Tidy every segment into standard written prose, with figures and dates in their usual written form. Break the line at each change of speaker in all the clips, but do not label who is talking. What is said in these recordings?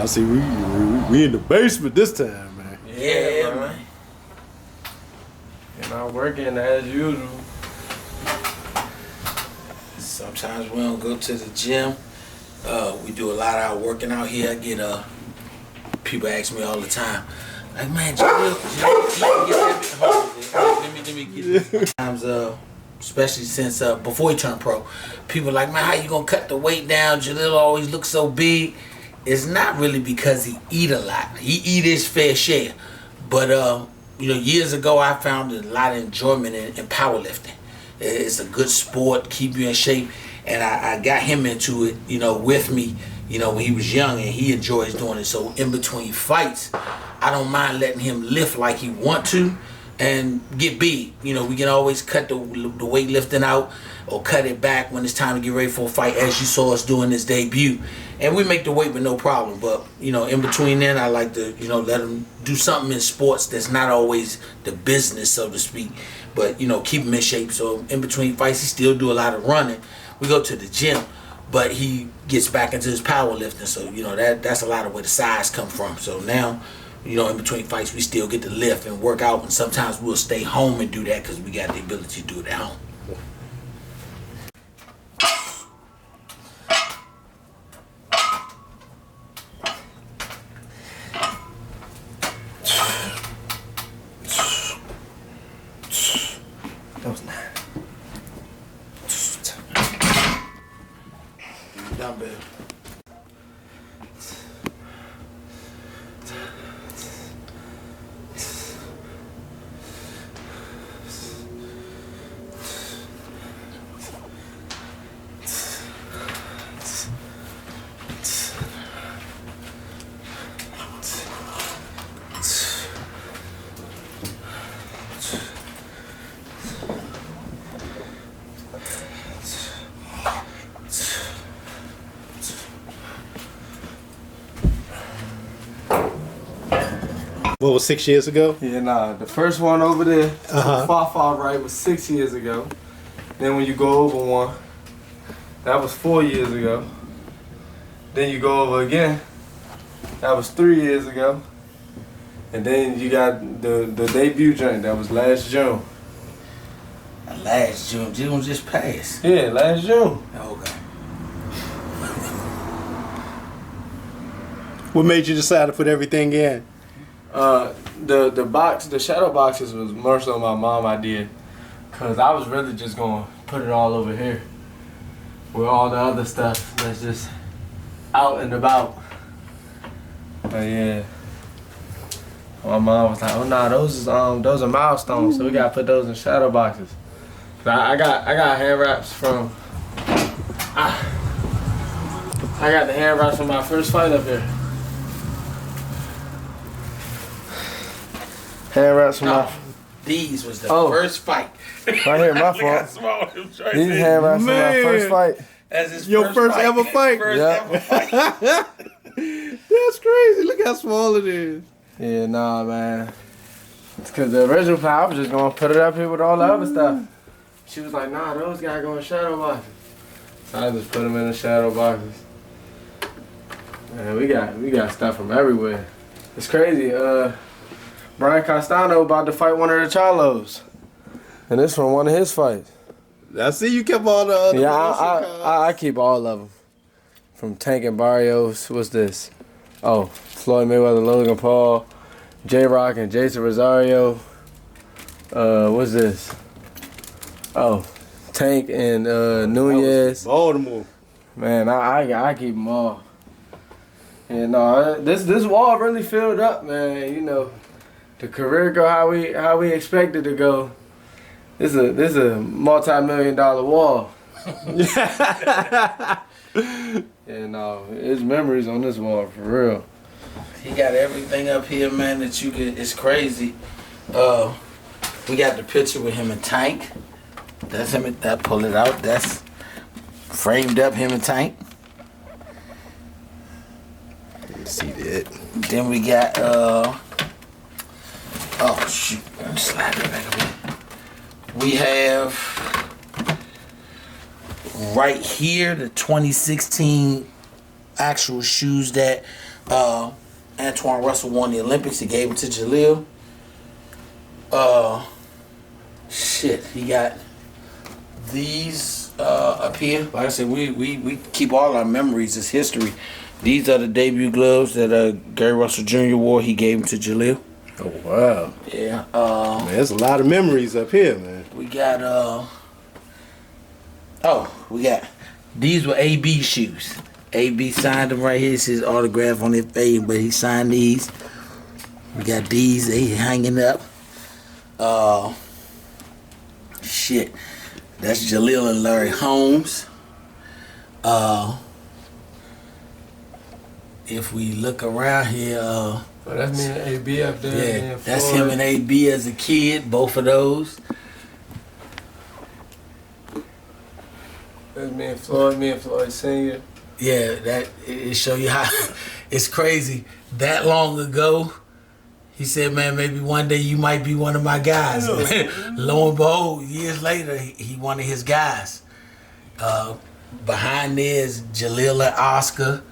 I see we in the basement this time, man.
Yeah, man.
And I'm working as usual.
Sometimes we don't go to the gym. We do a lot of our working out here. I get people ask me all the time, like, man, Jalil, let me get this. Sometimes, especially since before he turned pro, people are like, man, how you gonna cut the weight down? Jalil always looks so big. It's not really because he eat a lot. He eat his fair share. But years ago I found a lot of enjoyment in powerlifting. It's a good sport, keep you in shape, and I got him into it, with me, when he was young, and he enjoys doing it. So in between fights, I don't mind letting him lift like he want to and get big. We can always cut the weightlifting out or cut it back when it's time to get ready for a fight, as you saw us doing this debut. And we make the weight with no problem. But, in between then, I like to, let him do something in sports that's not always the business, so to speak. But, keep him in shape. So in between fights, he still do a lot of running. We go to the gym, but he gets back into his powerlifting. So, that's a lot of where the size come from. So now, in between fights, we still get to lift and work out. And sometimes we'll stay home and do that because we got the ability to do it at home.
That was 9.
Dumbbell.
What was 6 years ago?
Yeah, nah. The first one over there, far right, was 6 years ago. Then when you go over one, that was 4 years ago. Then you go over again, that was 3 years ago. And then you got the debut joint, that was last June.
Last June? June just passed.
Yeah, last June.
Okay.
What made you decide to put everything in?
The shadow boxes was more so my mom idea, cause I was really just gonna put it all over here, with all the other stuff that's just out and about. But yeah, my mom was like, "Oh nah, those are milestones, so we gotta put those in shadow boxes." I got hand wraps from. I got the hand wraps from my first fight up here. Hand wraps from my.
These was the first fight.
Right here, my fault. These hand wraps from my first fight.
That's his
Your first ever fight.
Ever fight.
That's crazy. Look how small it is.
Yeah, nah, man. It's cause the original plan, I was just gonna put it up here with all the other stuff. She was like, nah, those gotta go in shadow boxes. So I just put them in the shadow boxes. Man, we got stuff from everywhere. It's crazy. Brian Castano about to fight one of the Chalos. And this from one of his fights.
I see you kept all the other.
Yeah, I keep all of them. From Tank and Barrios, what's this? Oh, Floyd Mayweather, Logan Paul, J-Rock and Jason Rosario. What's this? Oh, Tank and Nunez.
Baltimore.
Man, I keep them all. And this wall really filled up, man. The career go how we expect it to go. This is a multi-million-dollar wall. And it's memories on this wall for real.
He got everything up here, man, that you can. It's crazy. We got the picture with him and Tank. That's him. That pull it out. That's framed up him and Tank.
See that?
Then we got oh shoot! Slide it back a bit. We have right here the 2016 actual shoes that Antoine Russell won the Olympics. He gave it to Jalil. He got these up here. Like I said, we keep all our memories as history. These are the debut gloves that Gary Russell Jr. wore. He gave them to Jalil.
Oh wow.
Yeah.
Man, there's a lot of memories up here, man.
We got these were AB shoes. AB signed them right here. It's his autograph on their face, but he signed these. We got these, they hanging up. That's Jalil and Larry Holmes. If we look around here,
that's me and AB up there.
yeah, that's him and AB as a kid, both of those.
That's me and Floyd Senior.
Yeah, that it show you how it's crazy. That long ago, he said, "Man, maybe one day you might be one of my guys." Lo and behold, years later, he one of his guys. Behind there is Jalil and Oscar,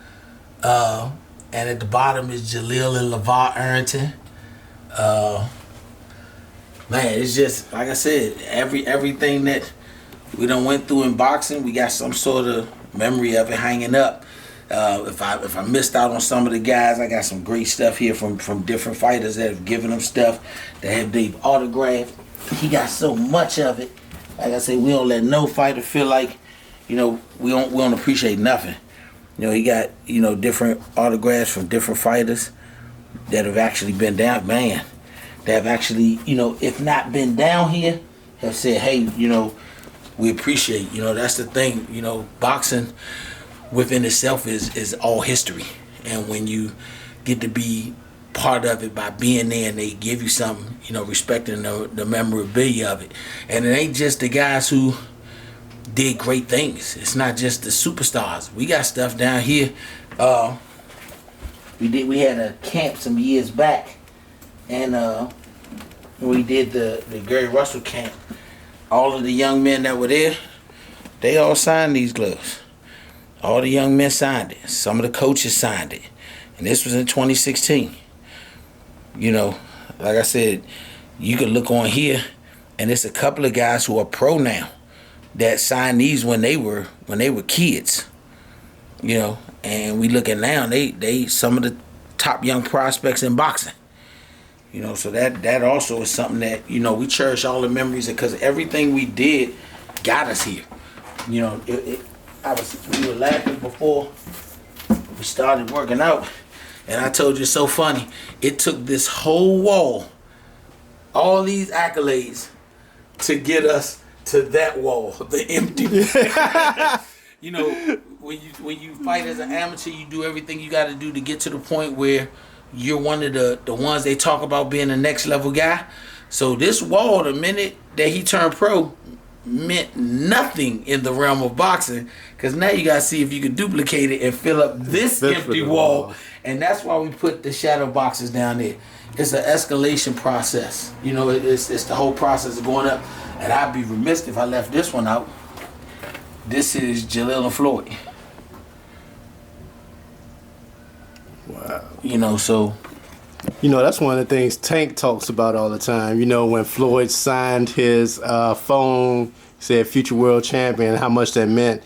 and at the bottom is Jalil and LeVar Arrington. Man, it's just like I said, everything that we done went through in boxing, we got some sort of memory of it hanging up. If I missed out on some of the guys, I got some great stuff here from different fighters that have given him stuff that have they've autographed. He got so much of it. Like I said, we don't let no fighter feel like, we don't appreciate nothing. He got, different autographs from different fighters that have actually been down, man. That have actually, if not been down here, have said, hey, we appreciate, that's the thing, boxing within itself is all history. And when you get to be part of it by being there and they give you something, respecting the memorabilia of it. And it ain't just the guys who did great things. It's not just the superstars. We got stuff down here. We had a camp some years back, and we did the Gary Russell camp. All of the young men that were there, they all signed these gloves. All the young men signed it. Some of the coaches signed it. And this was in 2016. Like I said, you could look on here, and it's a couple of guys who are pro now that signed these when they were kids. And we looking now, they some of the top young prospects in boxing. So that also is something that, we cherish all the memories because everything we did got us here. We were laughing before we started working out, and I told you it's so funny. It took this whole wall, all these accolades, to get us to that wall, the empty when you fight as an amateur, you do everything you got to do to get to the point where you're one of the ones they talk about being the next level guy. So this wall, the minute that he turned pro, meant nothing in the realm of boxing, because now you gotta see if you can duplicate it and fill up this empty wall. And that's why we put the shadow boxes down there. It's an escalation process. It's the whole process of going up. And I'd be remiss if I left this one out. This is Jalil and Floyd.
Wow.
So
that's one of the things Tank talks about all the time. When Floyd signed his phone, said future world champion, how much that meant,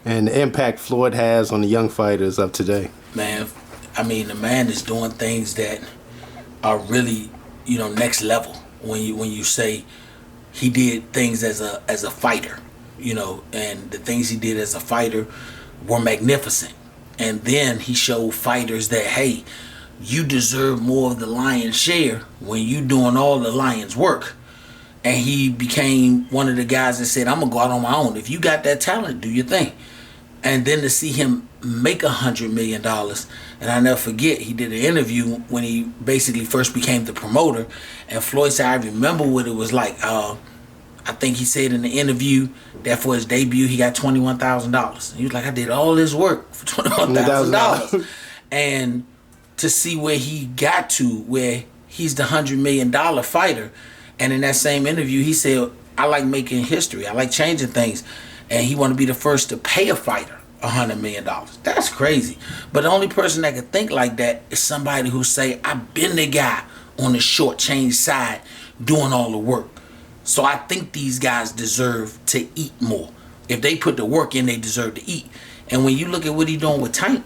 and the impact Floyd has on the young fighters of today.
Man, the man is doing things that are really, next level. When you say he did things as a fighter, and the things he did as a fighter were magnificent. And then he showed fighters that, hey, you deserve more of the lion's share when you doing all the lion's work. And he became one of the guys that said, I'm going to go out on my own. If you got that talent, do your thing. And then to see him make $100 million. And I never forget, he did an interview when he basically first became the promoter. And Floyd said, I remember what it was like. I think he said in the interview that for his debut, he got $21,000. He was like, I did all this work for $21,000. And to see where he got to, where he's the $100 million fighter. And in that same interview, he said, I like making history. I like changing things. And he wanted to be the first to pay a fighter $100 million. That's crazy. But the only person that can think like that is somebody who say, I've been the guy on the short change side doing all the work. So I think these guys deserve to eat more. If they put the work in, they deserve to eat. And when you look at what he's doing with Tank,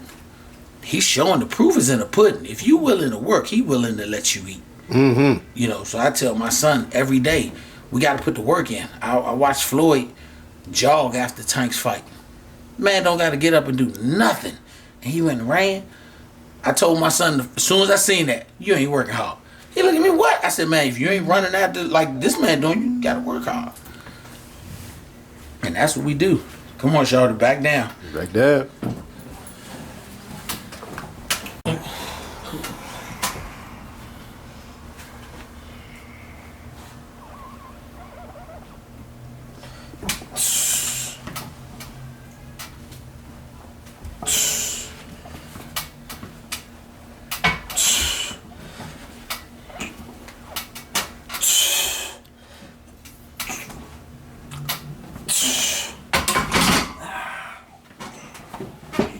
he's showing the proof is in the pudding. If you willing to work, he willing to let you eat.
Mm-hmm.
You know, so I tell my son every day, we got to put the work in. I watch Floyd jog after Tank's fight. Man don't got to get up and do nothing. And he went and ran. I told my son, as soon as I seen that, you ain't working hard. He looked at me, what? I said, man, if you ain't running after like this man doing, you got to work hard. And that's what we do. Come on, Shawty, back down.
Back down.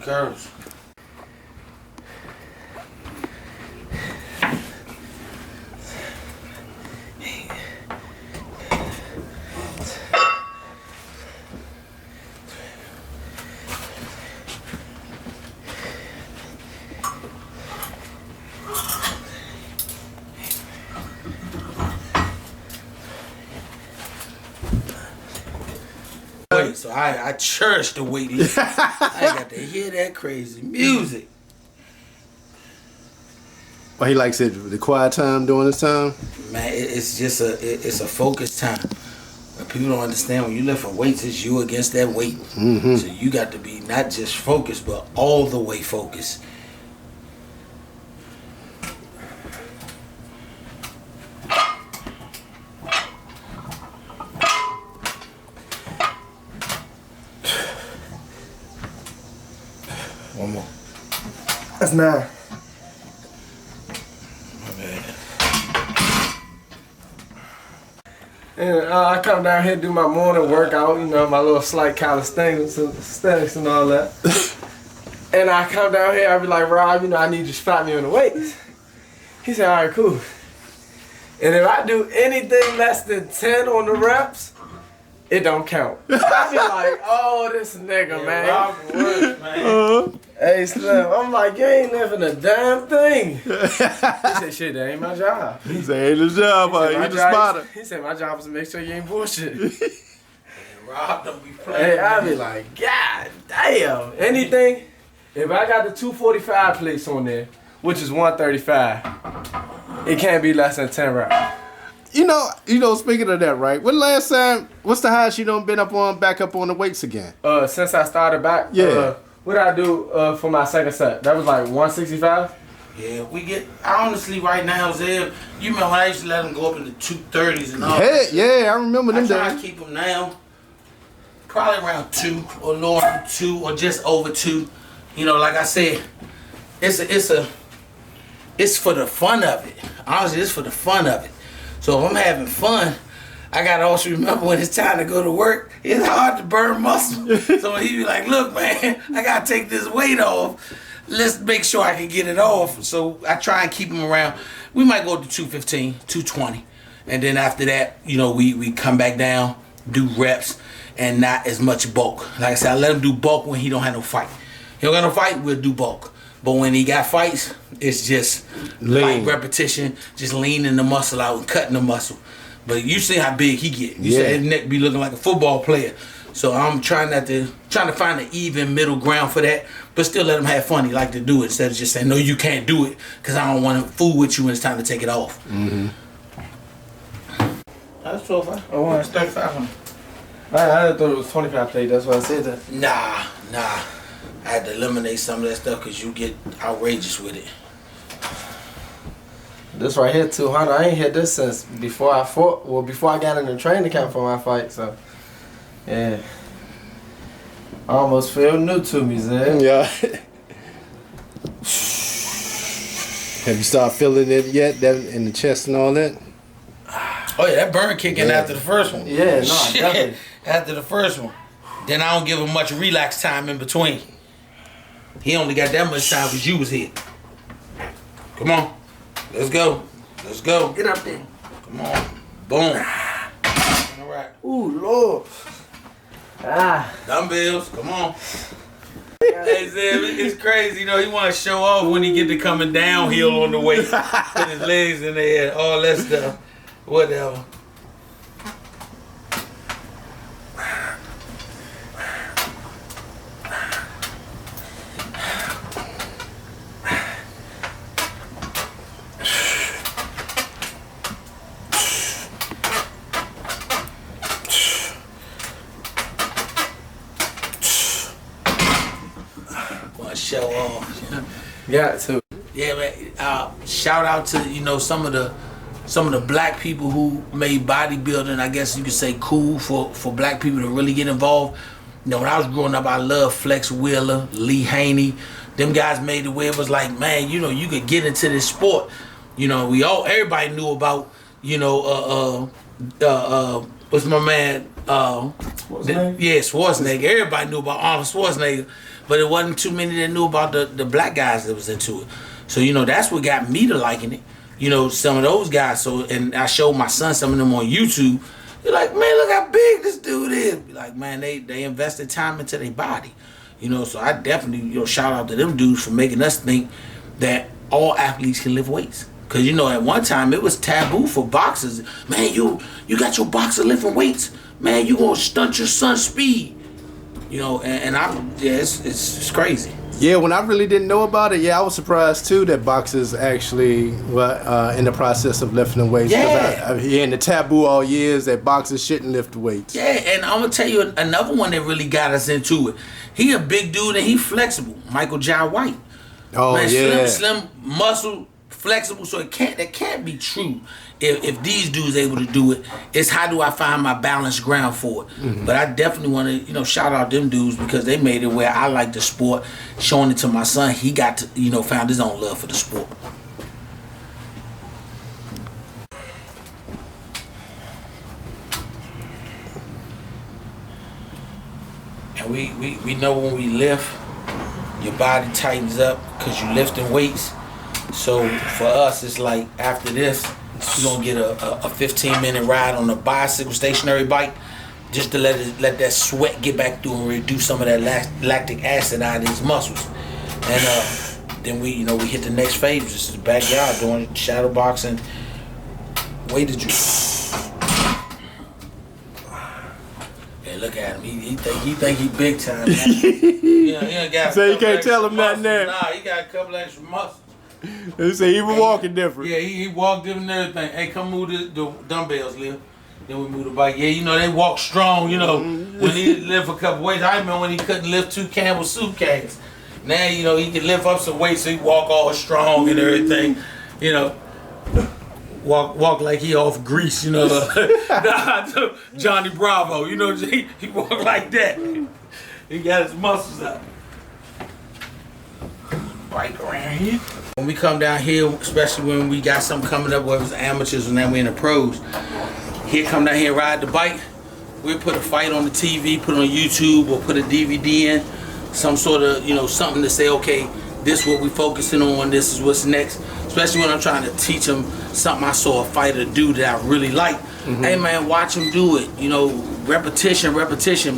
Curves. So I cherish the weight lift. I got to hear that crazy music.
Well, he likes it, the quiet time during this time.
Man, it's just it's a focused time. But people don't understand when you lift for weights, it's you against that weight.
Mm-hmm.
So you got to be not just focused, but all the way focused. One more.
That's 9.
My bad.
And I come down here do my morning workout, you know, my little slight calisthenics and all that. And I come down here, I be like, Rob, you know, I need you to spot me on the weights. He said, all right, cool. And if I do anything less than 10 on the reps, it don't count. I be like, oh, this nigga, man.
Rob works, man.
Hey, Slim, I'm like, you ain't living a damn thing. He said, shit, that ain't my job.
He said, ain't his job, you the spotter.
He said, my job is to make sure you ain't bullshit.
Rob don't be playing.
Hey, I be like, God damn. Anything, if I got the 245 plates on there, which is 135, it can't be less than 10 reps.
You know, speaking of that, right? What's the highest you done been back up on the weights again?
Since I started back,
Yeah.
what I do for my second set? That was like 165.
Yeah, we get, honestly, right now, Zeb, you remember when I used to let them go up in the 230s and all
Yeah,
that?
yeah, I remember them
I try to
days.
keep them now, probably around 2 or lower than 2 or just over 2. You know, like I said, it's for the fun of it. Honestly, it's for the fun of it. So if I'm having fun, I gotta also remember when it's time to go to work, it's hard to burn muscle. So when he be like, look, man, I gotta take this weight off. Let's make sure I can get it off. So I try and keep him around. We might go to 215, 220. And then after that, you know, we come back down, do reps, and not as much bulk. Like I said, I let him do bulk when he don't have no fight. He don't got no fight, we'll do bulk. But when he got fights, it's just light repetition, just leaning the muscle out and cutting the muscle. But you see how big he get. You see his neck be looking like a football player. So I'm trying to find an even middle ground for that, but still let him have fun. He like to do it instead of just saying, no, you can't do it because I don't want to fool with you when it's time to take it off.
Mm-hmm.
That's 12.
Oh,
That's 3,500.
I thought it was 25 plate. That's why I said that.
Nah. I had to eliminate some of that stuff because you get outrageous with it.
This right here, 200. I ain't hit this since before I fought. Well, before I got in the training camp for my fight. So, yeah. Almost feel new to me, Zed.
Yeah. Have you started feeling it yet, in the chest and all that?
Oh yeah, that burn kicking after the first one.
Yeah, no, definitely.
After the first one. Then I don't give him much relax time in between. He only got that much time because you was here. Come on. Let's go. Let's go.
Get up there.
Come on. Boom. All right.
Ooh, Lord.
Dumbbells. Come on. Hey, Zeb, it's crazy, you know, he want to show off when he get to coming downhill on the weight. Put his legs in the air, all that stuff. Whatever. Show off.
Got to.
Yeah, man. Shout out to, you know, some of the black people who made bodybuilding, I guess you could say, cool for black people to really get involved. You know, when I was growing up, I loved Flex Wheeler, Lee Haney. Them guys made it where it was like, man, you know, you could get into this sport. You know, everybody knew about, you know, what's my man?
Schwarzenegger?
Yeah, Schwarzenegger. Everybody knew about Arnold Schwarzenegger. But it wasn't too many that knew about the black guys that was into it. So, you know, that's what got me to liking it. You know, some of those guys. So, and I showed my son some of them on YouTube. They're like, man, look how big this dude is. Be like, man, they invested time into their body. You know, so I definitely, you know, shout out to them dudes for making us think that all athletes can lift weights. Because, you know, at one time it was taboo for boxers. Man, you got your boxer lifting weights. Man, you going to stunt your son's speed. You know, it's crazy.
Yeah, when I really didn't know about it, I was surprised too that boxers actually were in the process of lifting weights.
Yeah.
I've hearing the taboo all years that boxers shouldn't lift weights.
Yeah, and I'm gonna tell you another one that really got us into it. He a big dude and he flexible. Michael Jai White.
Oh,
man,
yeah.
slim, muscle, flexible. So that can't be true. If these dudes able to do it, it's how do I find my balanced ground for it? Mm-hmm. But I definitely want to, you know, shout out them dudes because they made it where I like the sport. Showing it to my son, he got to, you know, found his own love for the sport. And we know when we lift, your body tightens up because you lifting weights. So for us, it's like after this, you're gonna get a 15-minute ride on a bicycle, stationary bike, just to let that sweat get back through and reduce some of that lactic acid out of his muscles. And then we hit the next phase, just the backyard doing shadow boxing, weighted juice. Hey, look at him. He think he big time. He got
So you can't tell him nothing there.
Nah, he got a couple extra muscles.
They say he was walking different.
Yeah, he walked different and everything. Hey, come move the dumbbells, Lil. Then we move the bike. Yeah, you know, they walk strong, you know, when he lift a couple weights. I remember when he couldn't lift 2 Campbell soup cans. Now, you know, he can lift up some weights so he walk all strong and everything. You know, walk like he off grease, you know. Johnny Bravo, you know, he walk like that. He got his muscles out. Bike around here. When we come down here, especially when we got something coming up, whether it's amateurs or now we in the pros, he'll come down here and ride the bike. We'll put a fight on the TV, put it on YouTube, or put a DVD in, some sort of, you know, something to say, okay, this is what we focusing on, this is what's next. Especially when I'm trying to teach him something I saw a fighter do that I really like. Mm-hmm. Hey man, watch him do it. You know, repetition,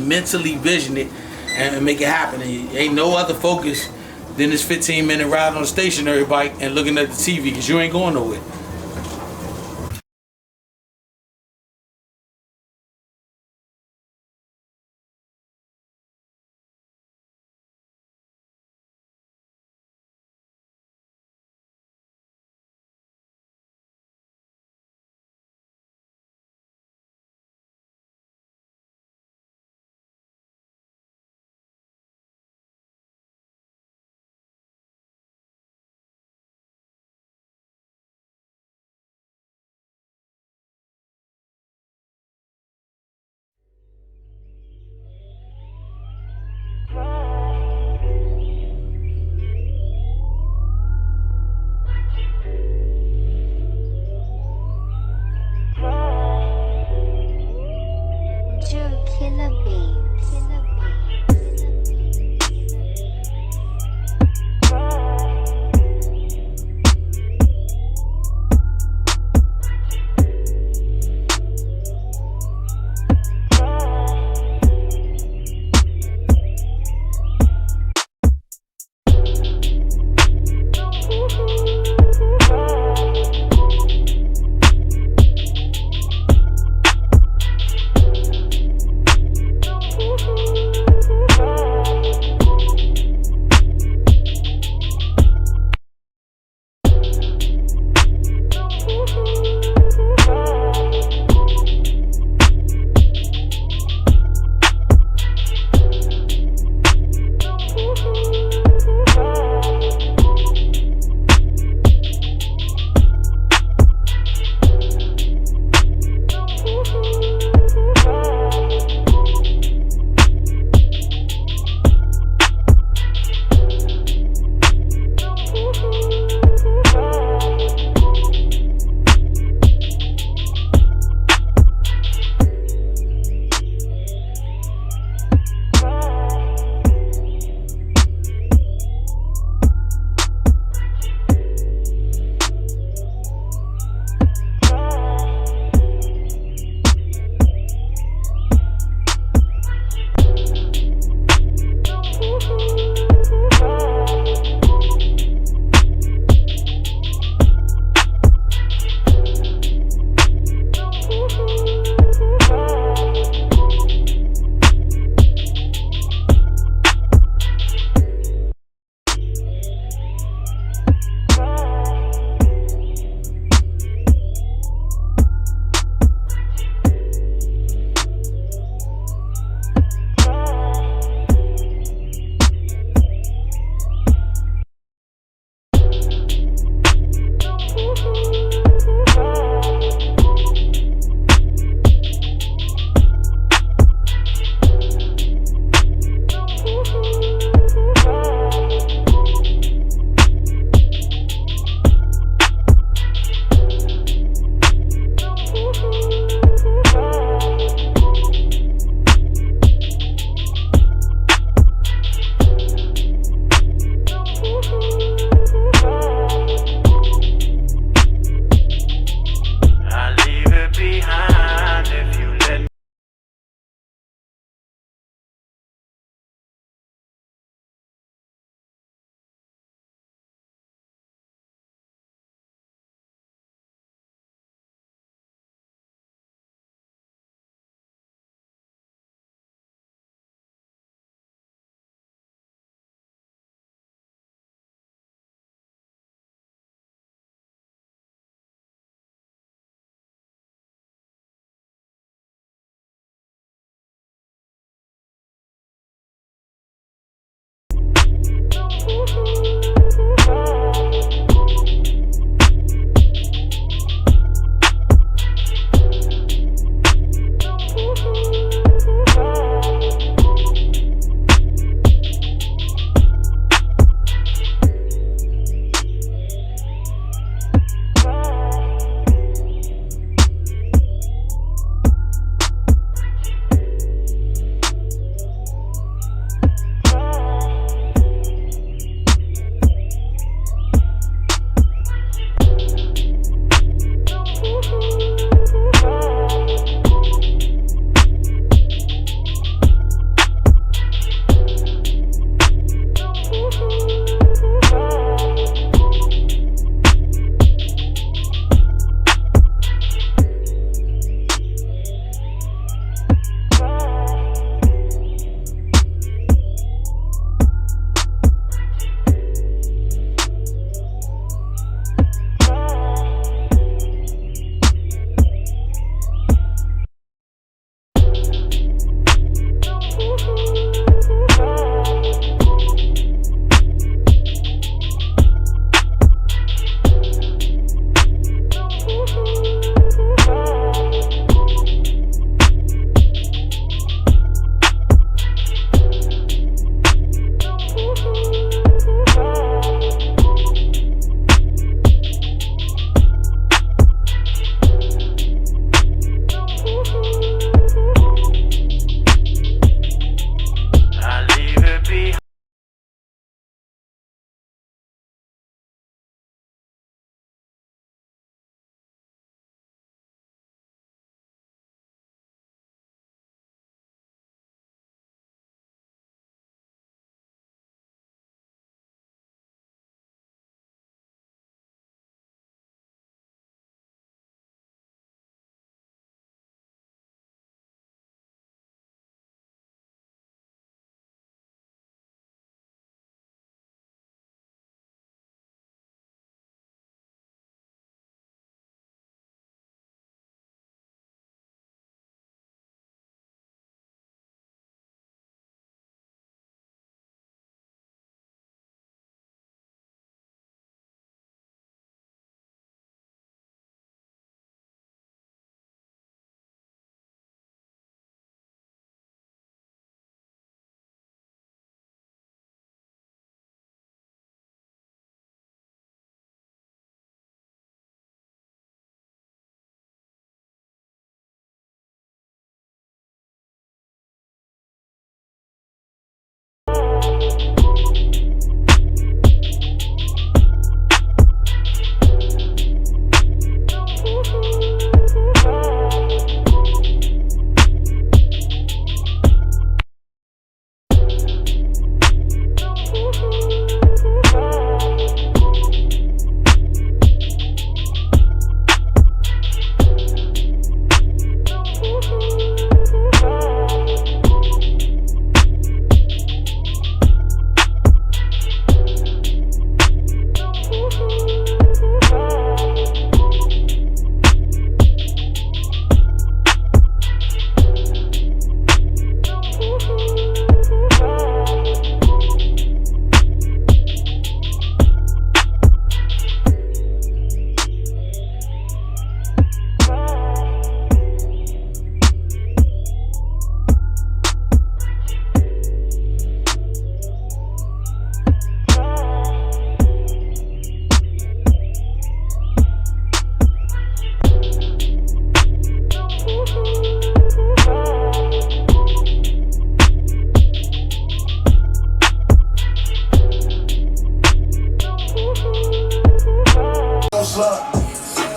mentally vision it and make it happen. And ain't no other focus than this 15-minute ride on a stationary bike and looking at the TV because you ain't going nowhere.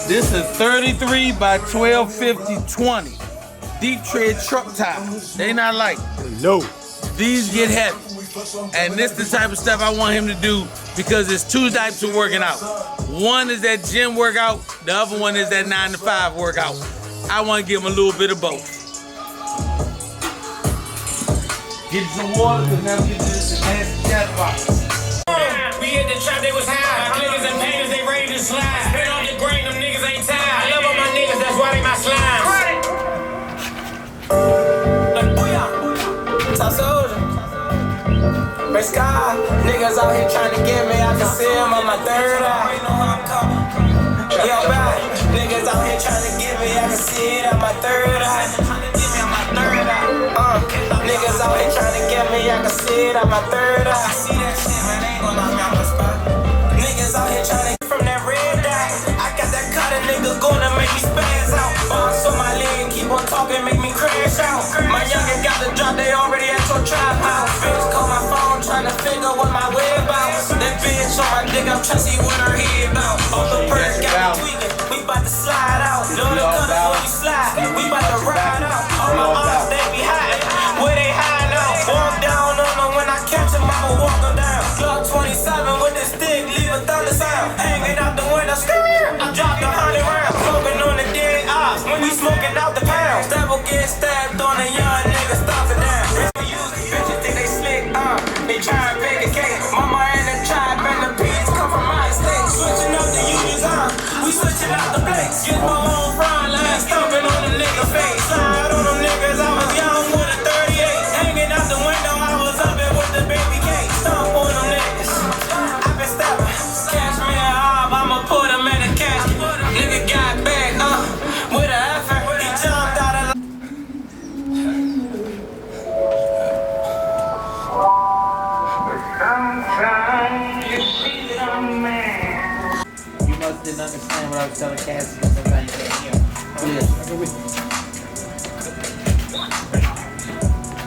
This is 33 by 1250 20. Deep tread truck tires. They not light.
No.
These get heavy. And this the type of stuff I want him to do because it's two types of working out. One is that gym workout, the other one is that 9 to 5 workout. I want to give him a little bit of both. Get you some water, because now we get to this nasty chat box.
We hit the trap, they was high. My niggas and painters, they ready to slide. Spin on the grain, them niggas ain't tired. I love all my niggas, that's why they my slimes.
South Soldier. Red Sky. Niggas out here trying to get me, I can see them on my third eye. Yo, back. Niggas out here trying to get me, I can see it on my third eye. Niggas out here trying to get me, I can see it on my third eye. See that shit, man, ain't gonna knock me out my spot. Niggas out here trying to get from that red dot. I got that cut, a nigga gonna make me spaz out. Bounce on my leg, keep on talking, make me crash out. My youngin' got the drop, they already at your trap house. Bitch call my phone, trying to figure what my web out. That bitch on my dick, I'm trying to see what her head about. All the birds got me tweaking, we bout to slide out. Know the colors when you slide, we bout to ride out. All my arms, they be hiding, where they hide now. Walk down on them when I catch them, I'ma walk them down. Glock 27 with the stick, leave a thunder sound. Hanging out the window, scream. I dropped 100 rounds, smoking on the dead ops. When we smoking out the pound, devil get stabbed on a young nigga, stop it down. Bitches think they slick, they try and bake a cake. Mama and the tribe and the peas come from my estate. Switching up the unions, we switching out the plates. Get my own front line, stomping on the nigga face. Slide on them niggas, I was young with a 38. Hanging out the window, I was up in with the baby cake. Stomp on them niggas, I been stepping. Catch me a hob, I'ma put him in a casket. Nigga got back, with an effort. He jumped out of
You must didn't understand what I was telling Cassie because sometimes you can't hear.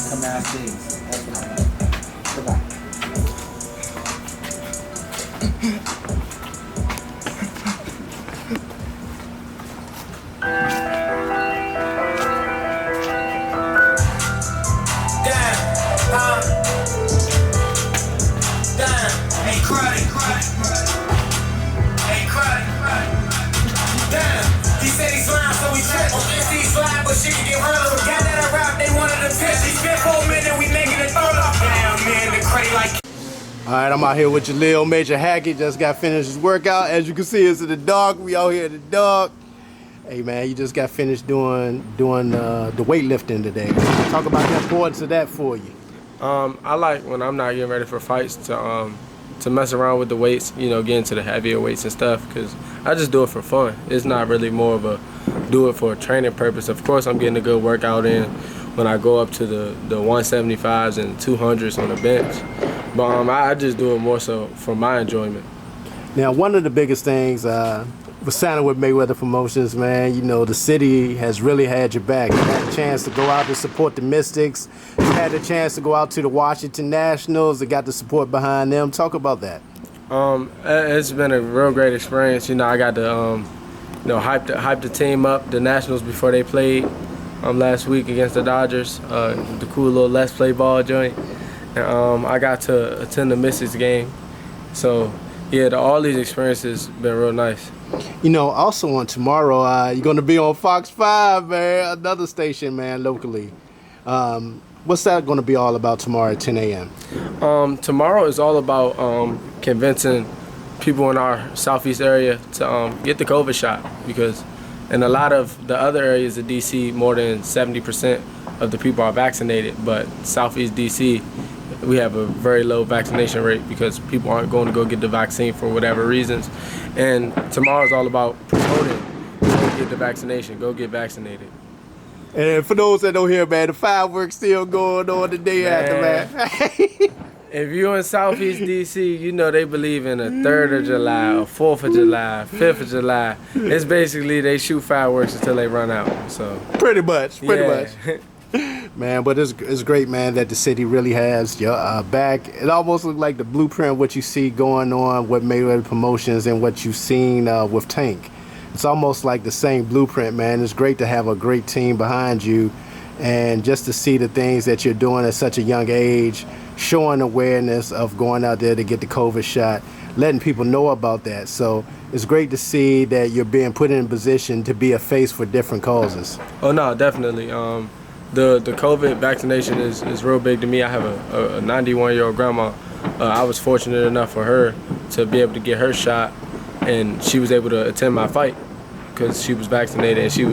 Come downstairs. That's what I know. Goodbye.
Hey, cruddy. Hey, cruddy. Damn, he said he's lying, so we check. On MC slide, but shit can get real. Got that I rap, they wanted to pitch. He spent 4 minutes, we making it throw up. Damn, man, the credit like.
All right, I'm out here with Jalil, Major Hackett. Just got finished his workout. As you can see, it's in the dark. We out here in the dark. Hey, man, you just got finished doing the weightlifting today. Talk about the importance of that for you.
I like when I'm not getting ready for fights to mess around with the weights, you know, get into the heavier weights and stuff, because I just do it for fun. It's not really more of a do it for a training purpose. Of course, I'm getting a good workout in when I go up to the 175s and 200s on the bench, but I just do it more so for my enjoyment.
Now, one of the biggest things with signing with Mayweather Promotions, man, you know, the city has really had your back. You had a chance to go out to support the Mystics. You had a chance to go out to the Washington Nationals and got the support behind them. Talk about that.
It's been a real great experience. You know, I got to, hype the team up, the Nationals, before they played last week against the Dodgers, the cool little Let's Play ball joint. And I got to attend the Mystics game. So, yeah, all these experiences been real nice.
You know, also on tomorrow, you're going to be on Fox 5, man, another station, man, locally. What's that going to be all about tomorrow at 10 a.m.?
Tomorrow is all about convincing people in our southeast area to get the COVID shot, because in a lot of the other areas of D.C., more than 70% of the people are vaccinated, but southeast D.C., we have a very low vaccination rate because people aren't going to go get the vaccine for whatever reasons. And tomorrow is all about promoting, go get the vaccination, go get vaccinated.
And for those that don't hear, man, the fireworks still going on the day after, man.
If you're in Southeast D.C., you know they believe in a 3rd of July, a 4th of July, 5th of July. It's basically they shoot fireworks until they run out. So
Pretty much. Man, but it's great, man, that the city really has your back. It almost looks like the blueprint what you see going on with Mayweather Promotions and what you've seen with Tank. It's almost like the same blueprint, man. It's great to have a great team behind you, and just to see the things that you're doing at such a young age, showing awareness of going out there to get the COVID shot, letting people know about that. So it's great to see that you're being put in a position to be a face for different causes.
Oh no, definitely. The COVID vaccination is real big to me. I have a 91-year-old grandma. I was fortunate enough for her to be able to get her shot, and she was able to attend my fight because she was vaccinated, and she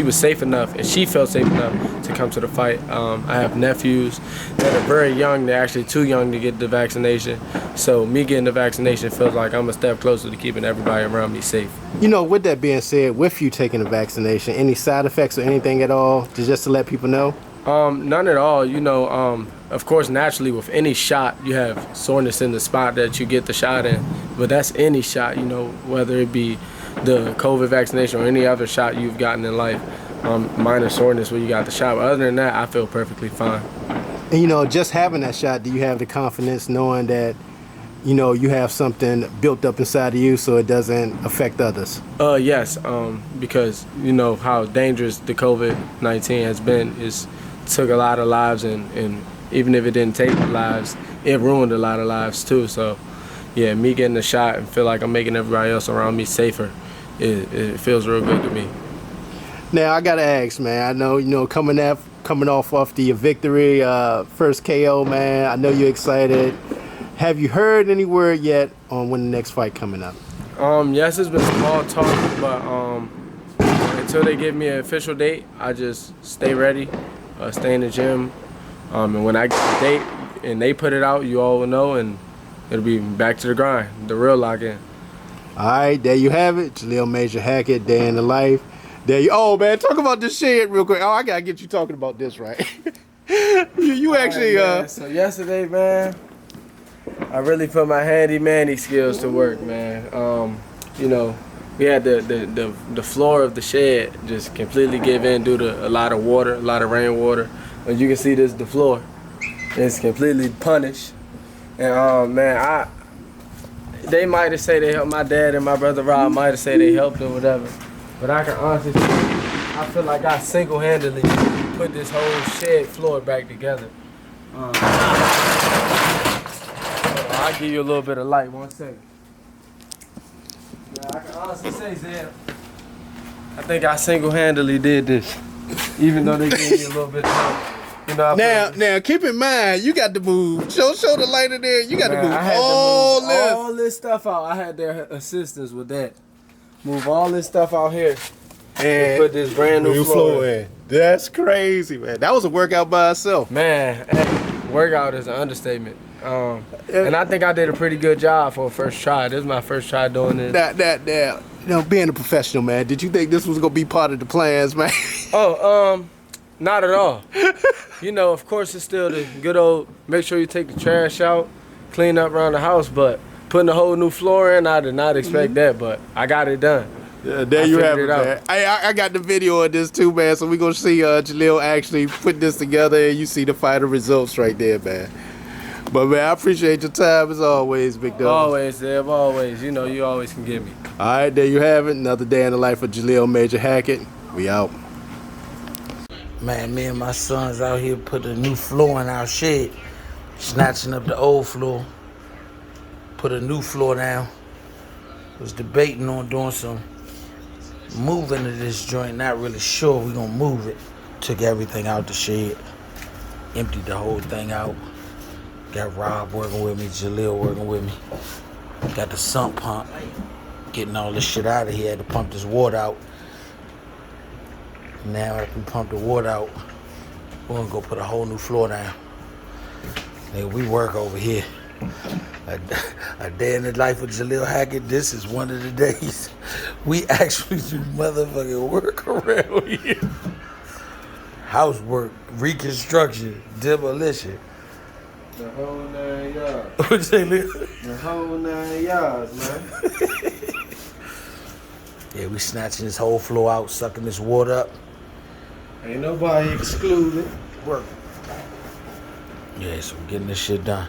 was safe enough, and she felt safe enough to come to the fight. I have nephews that are very young. They're actually too young to get the vaccination. So me getting the vaccination feels like I'm a step closer to keeping everybody around me safe.
You know, with that being said, with you taking the vaccination, any side effects or anything at all, just to let people know?
None at all. You know, of course, naturally with any shot, you have soreness in the spot that you get the shot in. But that's any shot, you know, whether it be the COVID vaccination or any other shot you've gotten in life. Minor soreness when you got the shot. But other than that, I feel perfectly fine.
And, you know, just having that shot, do you have the confidence knowing that, you know, you have something built up inside of you so it doesn't affect others?
Yes, because you know how dangerous the COVID-19 has been. It took a lot of lives, and even if it didn't take lives, it ruined a lot of lives too. So, yeah, me getting the shot and feel like I'm making everybody else around me safer, it feels real good to me.
Now, I gotta ask, man, I know, you know, coming off the victory, first KO, man, I know you're excited. Have you heard any word yet on when the next fight coming up?
Yes, it's been small talk, but until they give me an official date, I just stay ready, stay in the gym, and when I get the date and they put it out, you all will know, and it'll be back to the grind, the real lock-in.
All right, there you have it, Jalil Major Hackett, Day in the Life. Oh man, talk about this shit real quick. Oh, I gotta get you talking about this, right? you actually,
So yesterday, man, I really put my handy-manny skills to work, man. You know, we had the floor of the shed just completely give in due to a lot of water, a lot of rainwater. And you can see this, the floor. It's completely punished. And man, they might have said they helped, my dad and my brother Rob might have said they helped or whatever. But I can honestly say, I feel like I single-handedly put this whole shed floor back together. I'll give you a little bit of light, 1 second. Yeah, I can honestly say, Zeb, I think I single-handedly did this, even though they gave me a little bit of help. You know,
now, keep in mind, you got to move. Show the light in there. You got to move
all this stuff out. I had their assistance with that. Move all this stuff out here and put this brand new floor in.
That's crazy, man. That was a workout by itself.
Man, workout is an understatement. And I think I did a pretty good job for a first try. This is my first try doing this.
Now, you know, being a professional, man, did you think this was going to be part of the plans, man?
Not at all. You know, of course, it's still the good old, make sure you take the trash out, clean up around the house, but putting a whole new floor in, I did not expect that, but I got it done.
Yeah, there you have it, man. I got the video of this too, man, so we're going to see Jalil actually put this together, and you see the final results right there, man. But, man, I appreciate your time as always, big dog.
Always, Deb, always. You know, you always can get me.
All right, there you have it. Another day in the life of Jalil Major Hackett. We out.
Man, me and my sons out here put a new floor in our shed, snatching up the old floor, put a new floor down. Was debating on doing some moving to this joint, not really sure we're gonna move it. Took everything out the shed, emptied the whole thing out. Got Rob working with me, Jalil working with me. Got the sump pump, getting all this shit out of here. Had to pump this water out. Now after we pump the water out, we're gonna go put a whole new floor down. Nigga, we work over here. A day in the life of Jalil Hackett, this is one of the days we actually do motherfucking work around here. Housework, reconstruction, demolition.
The whole 9 yards.
What's that,
The whole 9 yards, man.
Yeah, we snatching this whole floor out, sucking this water up.
Ain't nobody excluded. Work.
Yeah, so we're getting this shit done.